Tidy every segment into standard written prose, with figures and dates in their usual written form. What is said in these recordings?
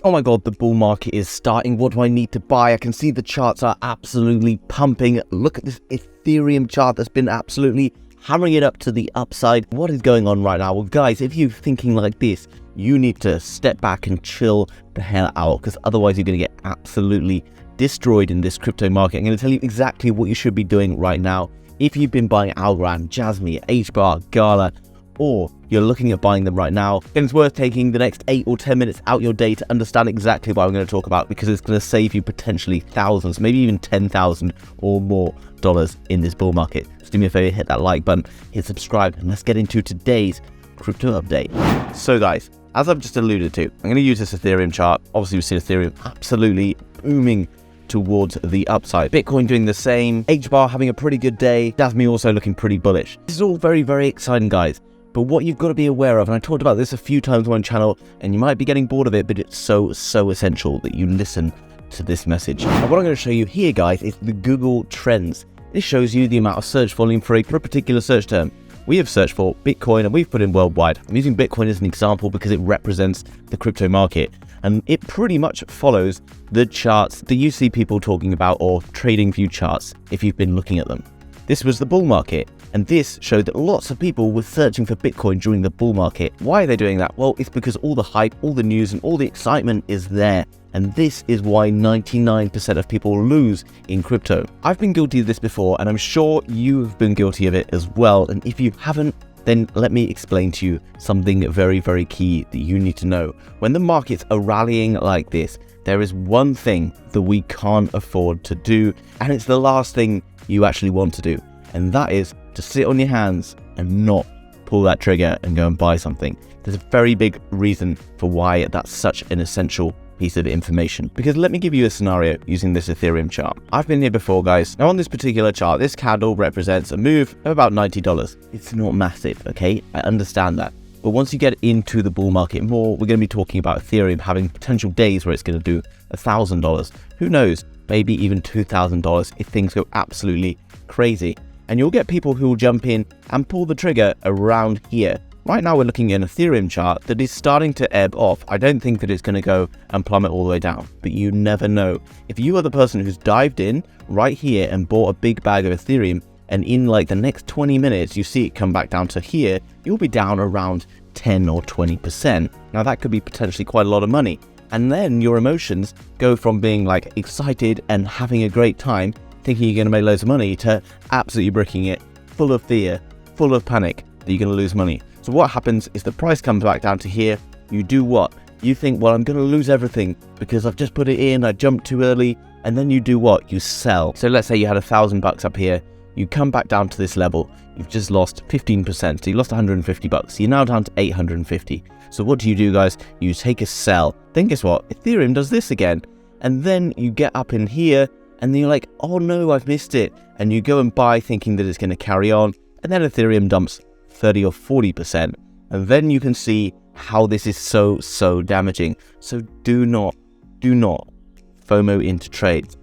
Oh my god, the bull market is starting. What do I need to buy? I can see the charts are absolutely pumping. Look at this Ethereum chart that's been absolutely hammering it up to the upside. What is going on right now? Well, guys, if you're thinking like this, you need to step back and chill the hell out, because otherwise you're going to get absolutely destroyed in this crypto market. I'm going to tell you exactly what you should be doing right now. If you've been buying Algorand, Jasmy, HBar, Gala, or you're looking at buying them right now, then it's worth taking the next 8 or 10 minutes out your day to understand exactly what I'm going to talk about, because it's going to save you potentially thousands, maybe even 10,000 or more dollars in this bull market. Just do me a favor, hit that like button, hit subscribe, and let's get into today's crypto update. So guys, as I've just alluded to, I'm going to use this Ethereum chart. Obviously, we've seen Ethereum absolutely booming towards the upside. Bitcoin doing the same, HBar having a pretty good day, Jasmy also looking pretty bullish. This is all very, very exciting, guys. But what you've got to be aware of, and I talked about this a few times on my channel, and you might be getting bored of it, but it's so essential that you listen to this message. And what I'm going to show you here, guys, is the Google Trends. This shows you the amount of search volume for a particular search term. We have searched for Bitcoin and we've put in worldwide. I'm using Bitcoin as an example because it represents the crypto market, and it pretty much follows the charts that you see people talking about, or trading view charts if you've been looking at them. This was the bull market, and this showed that lots of people were searching for Bitcoin during the bull market. Why are they doing that? Well, it's because all the hype, all the news, and all the excitement is there. And this is why 99% of people lose in crypto. I've been guilty of this before, and I'm sure you've been guilty of it as well. And if you haven't, then let me explain to you something very, very key that you need to know. When the markets are rallying like this, there is one thing that we can't afford to do, and it's the last thing you actually want to do. And that is to sit on your hands and not pull that trigger and go and buy something. There's a very big reason for why that's such an essential piece of information. Because let me give you a scenario using this Ethereum chart. I've been here before, guys. Now on this particular chart, this candle represents a move of about $90. It's not massive, okay? I understand that. But once you get into the bull market more, we're going to be talking about Ethereum having potential days where it's going to do $1,000. Who knows? Maybe even $2,000 if things go absolutely crazy. And you'll get people who will jump in and pull the trigger around here. Right now we're looking at an Ethereum chart that is starting to ebb off. I don't think that it's going to go and plummet all the way down, but you never know. If you are the person who's dived in right here and bought a big bag of Ethereum, and in like the next 20 minutes you see it come back down to here, you'll be down around 10 or 20%. Now that could be potentially quite a lot of money. And then your emotions go from being like excited and having a great time, thinking you're going to make loads of money, to absolutely bricking it, full of fear, full of panic that you're going to lose money. So what happens is the price comes back down to here. You do what? You think, well, I'm going to lose everything because I've just put it in, I jumped too early. And then you do what? You sell. So let's say you had $1,000 up here. You come back down to this level. You've just lost 15%. So you lost $150. You're now down to $850. So what do, guys? You take a sell. Then guess what? Ethereum does this again. And then you get up in here and then you're like, oh no, I've missed it. And you go and buy thinking that it's going to carry on. And then Ethereum dumps 30 or 40%. And then you can see how this is so damaging. So do not FOMO into trades.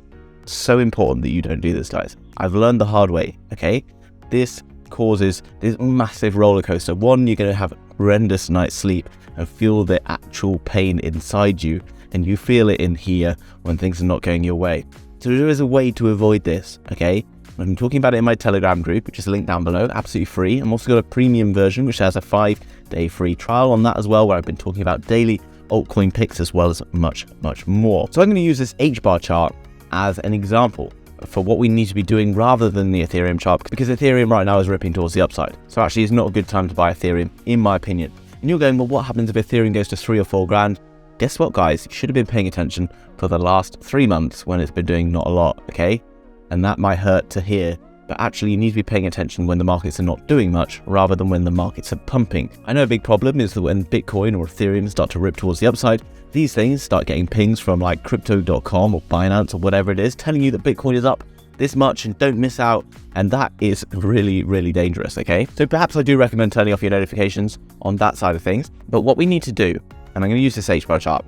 It's so important that you don't do this, guys. I've learned the hard way, okay? This causes this massive roller coaster. One, you're going to have a horrendous night's sleep and feel the actual pain inside you, and you feel it in here when things are not going your way. So there is a way to avoid this, okay? I'm talking about it in my Telegram group, which is linked down below, absolutely free. I'm also got a premium version, which has a 5-day free trial on that as well, where I've been talking about daily altcoin picks as well as much more. So I'm going to use this HBar chart as an example for what we need to be doing rather than the Ethereum chart, because Ethereum right now is ripping towards the upside. So actually it's not a good time to buy Ethereum, in my opinion. And you're going, well, what happens if Ethereum goes to 3 or 4 grand? Guess what, guys? You should have been paying attention for the last 3 months when it's been doing not a lot, okay? And that might hurt to hear, but actually you need to be paying attention when the markets are not doing much rather than when the markets are pumping. I know a big problem is that when Bitcoin or Ethereum start to rip towards the upside, these things start getting pings from like crypto.com or Binance or whatever it is, telling you that Bitcoin is up this much and don't miss out. And that is really dangerous, okay? So perhaps I do recommend turning off your notifications on that side of things. But what we need to do, and I'm going to use this HBar chart,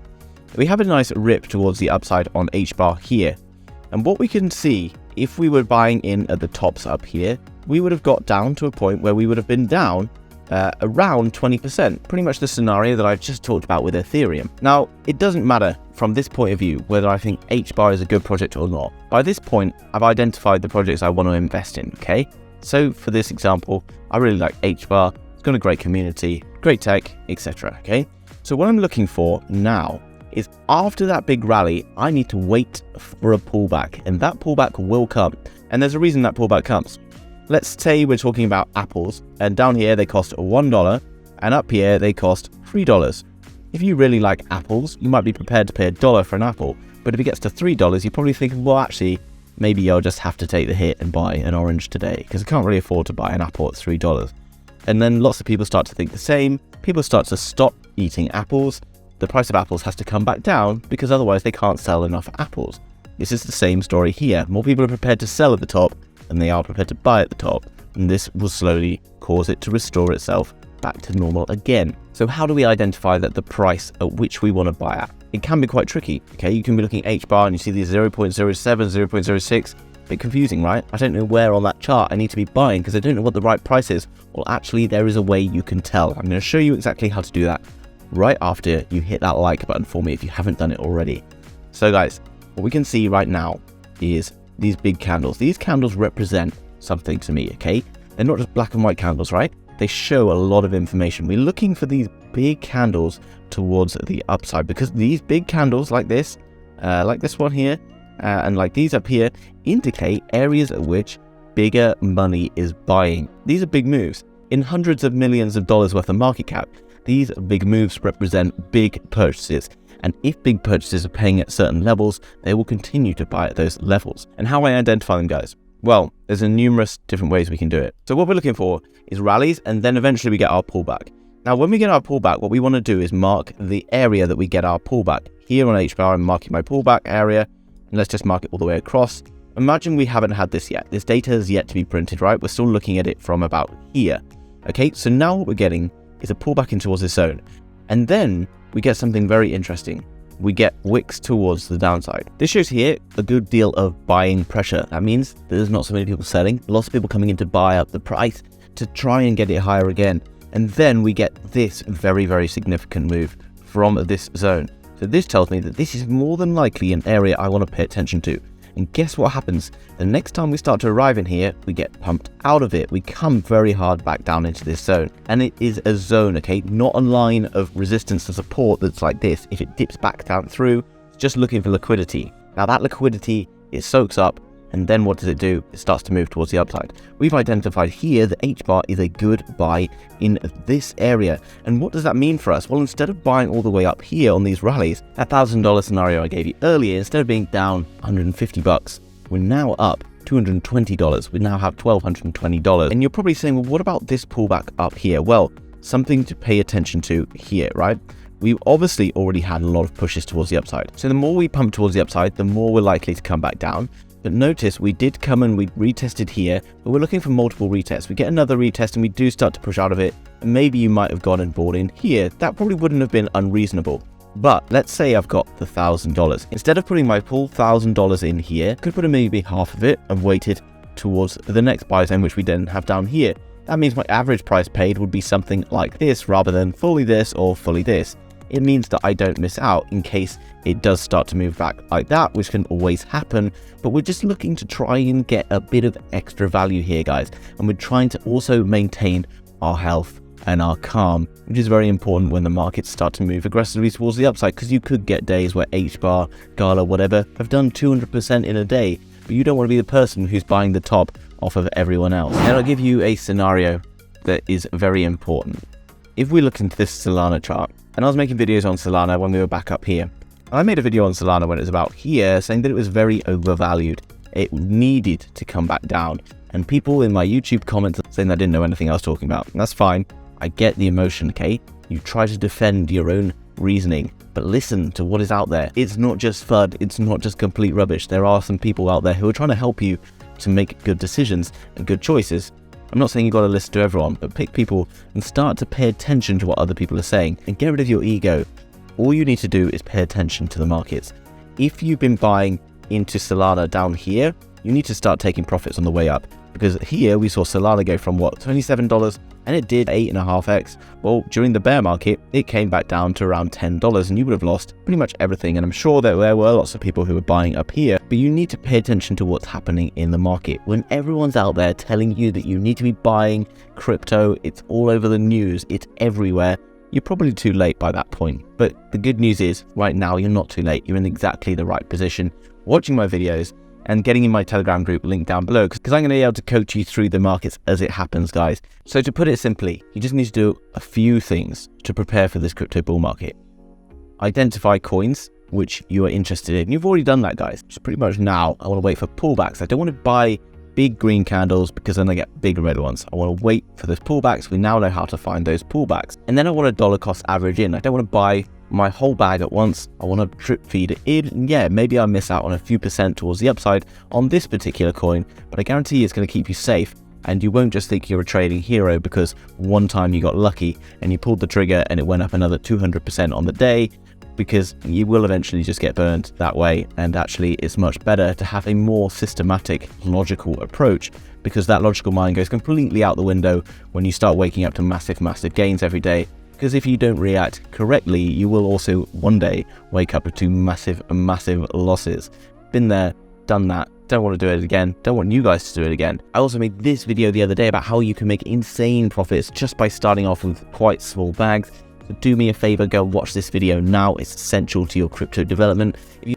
we have a nice rip towards the upside on HBar here. And what we can see, if we were buying in at the tops up here, we would have got down to a point where we would have been down around 20%, pretty much the scenario that I've just talked about with Ethereum. Now, it doesn't matter from this point of view, whether I think HBar is a good project or not. By this point, I've identified the projects I want to invest in, okay? So for this example, I really like HBar. It's got a great community, great tech, etc. Okay? So what I'm looking for now is after that big rally, I need to wait for a pullback, and that pullback will come. And there's a reason that pullback comes. Let's say we're talking about apples, and down here they cost $1, and up here they cost $3. If you really like apples, you might be prepared to pay $1 for an apple. But if it gets to $3, you're probably thinking, well, actually, maybe I'll just have to take the hit and buy an orange today, because I can't really afford to buy an apple at $3. And then lots of people start to think the same. People start to stop eating apples. The price of apples has to come back down, because otherwise they can't sell enough apples. This is the same story here. More people are prepared to sell at the top than they are prepared to buy at the top. And this will slowly cause it to restore itself back to normal again. So how do we identify that the price at which we want to buy at? It can be quite tricky, okay? You can be looking at HBar and you see these 0.07, 0.06. A bit confusing, right? I don't know where on that chart I need to be buying because I don't know what the right price is. Well, actually, there is a way you can tell. I'm going to show you exactly how to do that right after you hit that like button for me if you haven't done it already. So guys, what we can see right now is these big candles. These candles represent something to me, okay? They're not just black and white candles, right? They show a lot of information. We're looking for these big candles towards the upside, because these big candles like this one here, and like these up here, indicate areas at which bigger money is buying. These are big moves. In hundreds of millions of dollars worth of market cap, these big moves represent big purchases. And if big purchases are paying at certain levels, they will continue to buy at those levels. And how I identify them, guys? Well, there's numerous different ways we can do it. So what we're looking for is rallies, and then eventually we get our pullback. Now, when we get our pullback, what we want to do is mark the area that we get our pullback. Here on HBar, I'm marking my pullback area, and let's just mark it all the way across. Imagine we haven't had this yet. This data is yet to be printed, right? We're still looking at it from about here. Okay, so now what we're getting is a pullback in towards this zone. And then we get something very interesting. We get wicks towards the downside. This shows here a good deal of buying pressure. That means there's not so many people selling, lots of people coming in to buy up the price to try and get it higher again. And then we get this very, very significant move from this zone. So this tells me that this is more than likely an area I want to pay attention to. And guess what happens? The next time we start to arrive in here, we get pumped out of it. We come very hard back down into this zone. And it is a zone, okay? Not a line of resistance and support that's like this. If it dips back down through, it's just looking for liquidity. Now that liquidity, it soaks up, and then what does it do? It starts to move towards the upside. We've identified here that HBar is a good buy in this area. And what does that mean for us? Well, instead of buying all the way up here on these rallies, that $1,000 scenario I gave you earlier, instead of being down 150 bucks, we're now up $220. We now have $1,220. And you're probably saying, well, what about this pullback up here? Well, something to pay attention to here, right? We've obviously already had a lot of pushes towards the upside. So the more we pump towards the upside, the more we're likely to come back down. But notice we did come and we retested here, but we're looking for multiple retests. We get another retest and we do start to push out of it. And maybe you might have gone and bought in here. That probably wouldn't have been unreasonable. But let's say I've got the $1,000. Instead of putting my full $1,000 in here, I could put in maybe half of it and waited towards the next buy zone, which we didn't have down here. That means my average price paid would be something like this rather than fully this or fully this. It means that I don't miss out in case it does start to move back like that, which can always happen. But we're just looking to try and get a bit of extra value here, guys. And we're trying to also maintain our health and our calm, which is very important when the markets start to move aggressively towards the upside, because you could get days where HBar, Gala, whatever, have done 200% in a day. But you don't want to be the person who's buying the top off of everyone else. And I'll give you a scenario that is very important. If we look into this Solana chart, and I was making videos on Solana when we were back up here. I made a video on Solana when it was about here, saying that it was very overvalued. It needed to come back down. And people in my YouTube comments saying I didn't know anything I was talking about. And that's fine. I get the emotion, okay? You try to defend your own reasoning, but listen to what is out there. It's not just FUD. It's not just complete rubbish. There are some people out there who are trying to help you to make good decisions and good choices. I'm not saying you got to listen to everyone, but pick people and start to pay attention to what other people are saying and get rid of your ego. All you need to do is pay attention to the markets. If you've been buying into Solana down here, you need to start taking profits on the way up. because here we saw Solana go from what, $27, and it did 8.5x. Well, during the bear market, it came back down to around $10, and you would have lost pretty much everything. And I'm sure that there were lots of people who were buying up here, but you need to pay attention to what's happening in the market. When everyone's out there telling you that you need to be buying crypto, it's all over the news, it's everywhere, you're probably too late by that point. But the good news is, right now, you're not too late. You're in exactly the right position, watching my videos and getting in my Telegram group link down below, because I'm going to be able to coach you through the markets as it happens, guys. So to put it simply, you just need to do a few things to prepare for this crypto bull market. Identify coins which you are interested in. You've already done that, guys. Just pretty much now, I want to wait for pullbacks. I don't want to buy big green candles because then I get big red ones. I want to wait for those pullbacks. We now know how to find those pullbacks. And then I want a dollar cost average in. I don't want to buy my whole bag at once. I want to drip feed it in. And yeah, maybe I miss out on a few percent towards the upside on this particular coin, but I guarantee it's going to keep you safe. And you won't just think you're a trading hero because one time you got lucky and you pulled the trigger and it went up another 200% on the day, because you will eventually just get burned that way. And actually, it's much better to have a more systematic, logical approach, because that logical mind goes completely out the window when you start waking up to massive gains every day. Because if you don't react correctly, you will also one day wake up to massive losses. Been there, done that. Don't want to do it again. Don't want you guys to do it again. I also made this video the other day about how you can make insane profits just by starting off with quite small bags. So do me a favor, go watch this video now. It's essential to your crypto development. If you